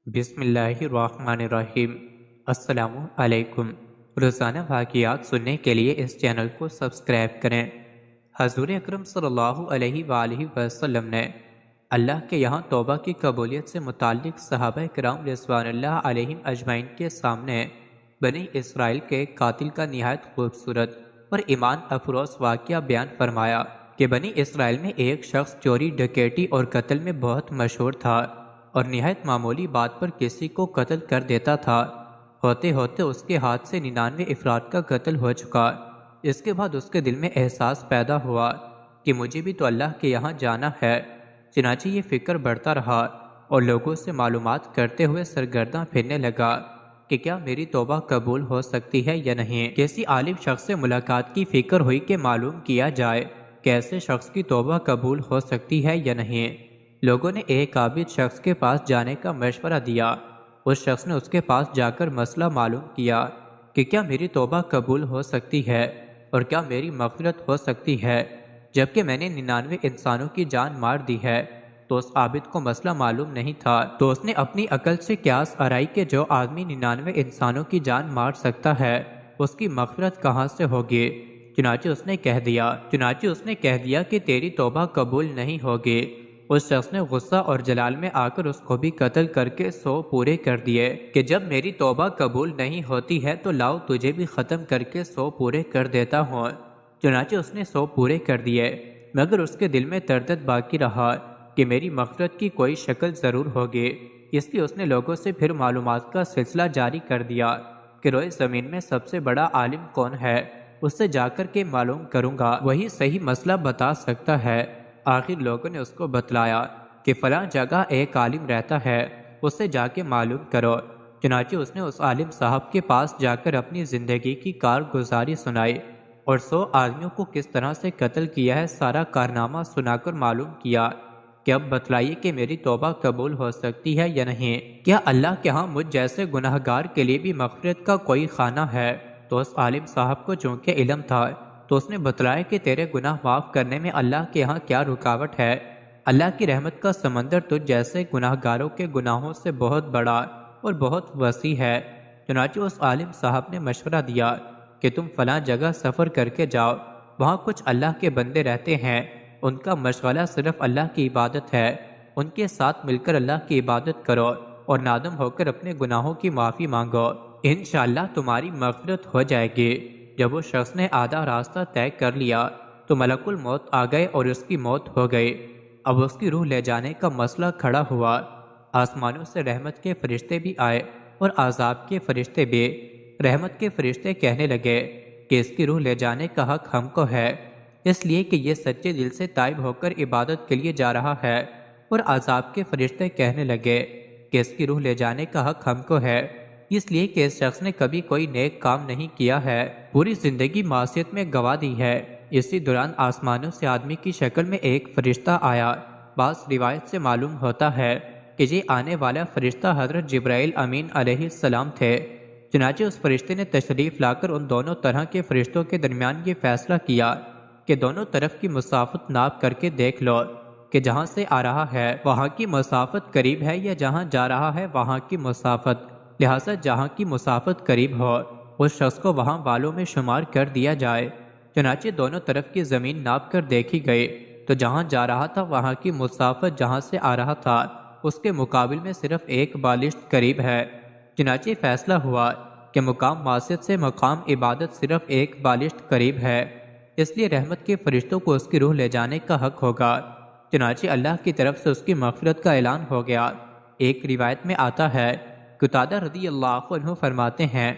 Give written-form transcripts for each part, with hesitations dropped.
بسم اللہ الرحمن الرحیم۔ السلام علیکم۔ روزانہ واقعات سننے کے لیے اس چینل کو سبسکرائب کریں۔ حضور اکرم صلی اللہ علیہ وآلہ وسلم نے اللہ کے یہاں توبہ کی قبولیت سے متعلق صحابہ کرام رضوان اللہ علیہم اجمعین کے سامنے بنی اسرائیل کے قاتل کا نہایت خوبصورت اور ایمان افروز واقعہ بیان فرمایا کہ بنی اسرائیل میں ایک شخص چوری، ڈکیتی اور قتل میں بہت مشہور تھا اور نہایت معمولی بات پر کسی کو قتل کر دیتا تھا۔ ہوتے ہوتے اس کے ہاتھ سے 99 افراد کا قتل ہو چکا۔ اس کے بعد اس کے دل میں احساس پیدا ہوا کہ مجھے بھی تو اللہ کے یہاں جانا ہے۔ چنانچہ یہ فکر بڑھتا رہا اور لوگوں سے معلومات کرتے ہوئے سرگرداں پھرنے لگا کہ کیا میری توبہ قبول ہو سکتی ہے یا نہیں۔ کسی عالم شخص سے ملاقات کی فکر ہوئی کہ معلوم کیا جائے کہ ایسے شخص کی توبہ قبول ہو سکتی ہے یا نہیں۔ لوگوں نے ایک عابد شخص کے پاس جانے کا مشورہ دیا۔ اس شخص نے اس کے پاس جا کر مسئلہ معلوم کیا کہ کیا میری توبہ قبول ہو سکتی ہے اور کیا میری مغفرت ہو سکتی ہے، جبکہ میں نے 99 انسانوں کی جان مار دی ہے۔ تو اس عابد کو مسئلہ معلوم نہیں تھا، تو اس نے اپنی عقل سے قیاس آرائی کہ جو آدمی 99 انسانوں کی جان مار سکتا ہے اس کی مغفرت کہاں سے ہوگی۔ چنانچہ اس نے کہہ دیا کہ تیری توبہ قبول نہیں ہوگی۔ اس شخص نے غصہ اور جلال میں آ کر اس کو بھی قتل کر کے 100 پورے کر دیے کہ جب میری توبہ قبول نہیں ہوتی ہے تو لاؤ تجھے بھی ختم کر کے 100 پورے کر دیتا ہوں۔ چنانچہ اس نے 100 پورے کر دیے، مگر اس کے دل میں تردد باقی رہا کہ میری مغفرت کی کوئی شکل ضرور ہوگی۔ اس لیے اس نے لوگوں سے پھر معلومات کا سلسلہ جاری کر دیا کہ روئے زمین میں سب سے بڑا عالم کون ہے، اس سے جا کر کے معلوم کروں گا، وہی صحیح مسئلہ بتا سکتا ہے۔ آخر لوگوں نے اس کو بتلایا کہ فلاں جگہ ایک عالم رہتا ہے، اس سے جا کے معلوم کرو۔ چنانچہ اس نے اس عالم صاحب کے پاس جا کر اپنی زندگی کی کارگزاری سنائی اور 100 آدمیوں کو کس طرح سے قتل کیا ہے سارا کارنامہ سنا کر معلوم کیا کہ اب بتلائیے کہ میری توبہ قبول ہو سکتی ہے یا نہیں۔ کیا اللہ کے ہاں مجھ جیسے گناہ گار کے لیے بھی مغفرت کا کوئی خانہ ہے؟ تو اس عالم صاحب کو چونکہ علم تھا تو اس نے بتلایا کہ تیرے گناہ معاف کرنے میں اللہ کے ہاں کیا رکاوٹ ہے۔ اللہ کی رحمت کا سمندر تجھ جیسے گناہ گاروں کے گناہوں سے بہت بڑا اور بہت وسیع ہے۔ چنانچہ اس عالم صاحب نے مشورہ دیا کہ تم فلاں جگہ سفر کر کے جاؤ، وہاں کچھ اللہ کے بندے رہتے ہیں، ان کا مشغلہ صرف اللہ کی عبادت ہے، ان کے ساتھ مل کر اللہ کی عبادت کرو اور نادم ہو کر اپنے گناہوں کی معافی مانگو، انشاءاللہ تمہاری مغفرت ہو جائے گی۔ جب اس شخص نے آدھا راستہ طے کر لیا تو ملک الموت آ گئے اور اس کی موت ہو گئی۔ اب اس کی روح لے جانے کا مسئلہ کھڑا ہوا۔ آسمانوں سے رحمت کے فرشتے بھی آئے اور عذاب کے فرشتے بھی۔ رحمت کے فرشتے کہنے لگے کہ اس کی روح لے جانے کا حق ہم کو ہے، اس لیے کہ یہ سچے دل سے تائب ہو کر عبادت کے لیے جا رہا ہے، اور عذاب کے فرشتے کہنے لگے کہ اس کی روح لے جانے کا حق ہم کو ہے، اس لیے کہ اس شخص نے کبھی کوئی نیک کام نہیں کیا ہے، پوری زندگی معصیت میں گوا دی ہے۔ اسی دوران آسمانوں سے آدمی کی شکل میں ایک فرشتہ آیا۔ بعض روایت سے معلوم ہوتا ہے کہ یہ آنے والا فرشتہ حضرت جبرائیل امین علیہ السلام تھے۔ چنانچہ اس فرشتے نے تشریف لا کر ان دونوں طرح کے فرشتوں کے درمیان یہ فیصلہ کیا کہ دونوں طرف کی مسافت ناپ کر کے دیکھ لو کہ جہاں سے آ رہا ہے وہاں کی مسافت قریب ہے یا جہاں جا رہا ہے وہاں کی مسافت، لہٰذا جہاں کی مسافت قریب ہو اس شخص کو وہاں والوں میں شمار کر دیا جائے۔ چنانچہ دونوں طرف کی زمین ناپ کر دیکھی گئی تو جہاں جا رہا تھا وہاں کی مسافت جہاں سے آ رہا تھا اس کے مقابل میں صرف ایک بالشت قریب ہے۔ چنانچہ فیصلہ ہوا کہ مقام معصیت سے مقام عبادت صرف ایک بالشت قریب ہے، اس لیے رحمت کے فرشتوں کو اس کی روح لے جانے کا حق ہوگا۔ چنانچہ اللہ کی طرف سے اس کی مغفرت کا اعلان ہو گیا۔ ایک روایت میں آتا ہے، قتادہ رضی اللہ عنہ فرماتے ہیں،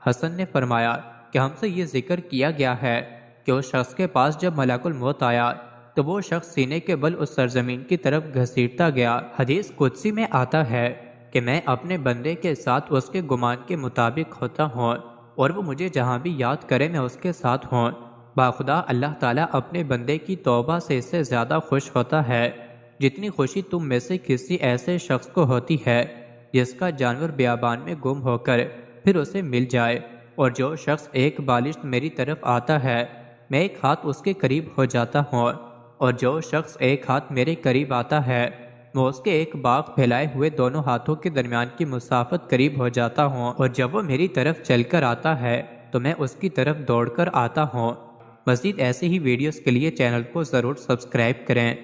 حسن نے فرمایا کہ ہم سے یہ ذکر کیا گیا ہے کہ اس شخص کے پاس جب ملک الموت آیا تو وہ شخص سینے کے بل اس سرزمین کی طرف گھسیٹتا گیا۔ حدیث قدسی میں آتا ہے کہ میں اپنے بندے کے ساتھ اس کے گمان کے مطابق ہوتا ہوں اور وہ مجھے جہاں بھی یاد کرے میں اس کے ساتھ ہوں۔ باخدا اللہ تعالیٰ اپنے بندے کی توبہ سے اس سے زیادہ خوش ہوتا ہے جتنی خوشی تم میں سے کسی ایسے شخص کو ہوتی ہے جس کا جانور بیابان میں گم ہو کر پھر اسے مل جائے، اور جو شخص ایک بالشت میری طرف آتا ہے میں ایک ہاتھ اس کے قریب ہو جاتا ہوں، اور جو شخص ایک ہاتھ میرے قریب آتا ہے میں اس کے ایک باغ پھیلائے ہوئے دونوں ہاتھوں کے درمیان کی مسافت قریب ہو جاتا ہوں، اور جب وہ میری طرف چل کر آتا ہے تو میں اس کی طرف دوڑ کر آتا ہوں۔ مزید ایسے ہی ویڈیوز کے لیے چینل کو ضرور سبسکرائب کریں۔